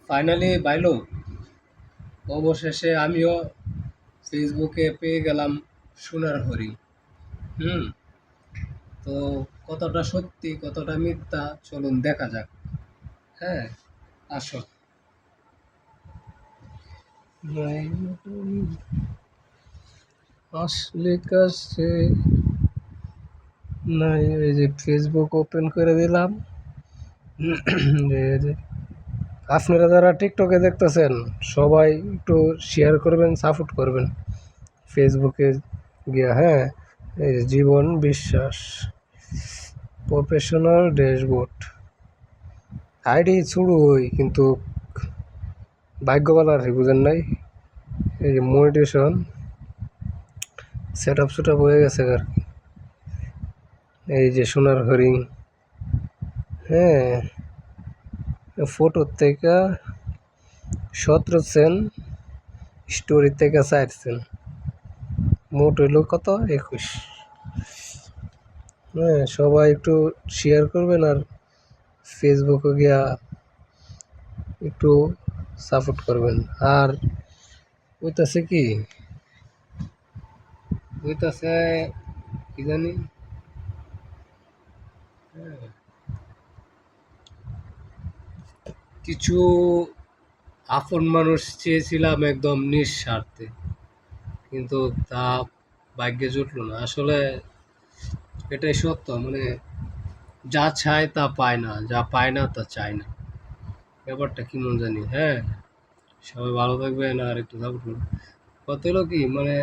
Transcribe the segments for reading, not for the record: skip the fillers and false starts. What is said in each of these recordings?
Finally বাইলো অবশেষে আমিও ফেসবুকে পেয়ে গেলাম সোনার হরিণ। হুম। তো কতটা সত্যি কতটা মিথ্যা চলুন দেখা যাক। হ্যাঁ, আসো। আসলে কাছে নাই, এই যে ফেসবুক ওপেন করে দিলাম। এই যে আপনারা যারা টিকটকে দেখতেছেন সবাই একটু শেয়ার করবেন, সাপোর্ট করবেন ফেসবুকে গিয়া। হ্যাঁ, এই যে জীবন বিশ্বাস প্রফেশনাল ড্যাশবোর্ড আইডি শুরু হই, কিন্তু ভাগ্যবালার বুঝেন নাই। এই যে মোটিভেশন সেট আপ হয়ে গেছে আর কি। এই যে সোনার হরিণ। হ্যাঁ, ফটো থেকে 17 সেন্ট, স্টোরি থেকে 4 সেন্ট, মোট হইল কত 21। হ্যাঁ, সবাই একটু শেয়ার করবেন আর ফেসবুকে গিয়া একটু সাপোর্ট করবেন। আর ওইটাছে কি ওইটাছে কি জানি, হ্যাঁ, কিছু আপন মানুষ চেয়েছিলাম একদম নিঃস্বার্থে, কিন্তু তা ভাগ্যে জুটলো না। আসলে এটাই সত্য, মানে যা চায় তা পায় না, যা পায় না তা চায় না। ব্যাপারটা কেমন জানি। হ্যাঁ, সবাই ভালো থাকবেন আর একটু সাপোর্ট করবেন। কত হলো কি, মানে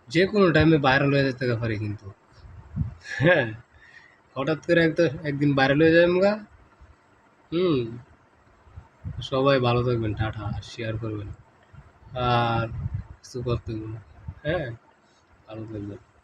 যে কোনো টাইমে ভাইরাল হয়ে যেতে পারে কিন্তু। হ্যাঁ, হঠাৎ করে একদিন ভাইরাল হয়ে যাবেন গা। হুম। সবাই ভালো থাকবেন, টাটা, শেয়ার করবেন আর কিছু করতে হবে না। হ্যাঁ, ভালো থাকবেন।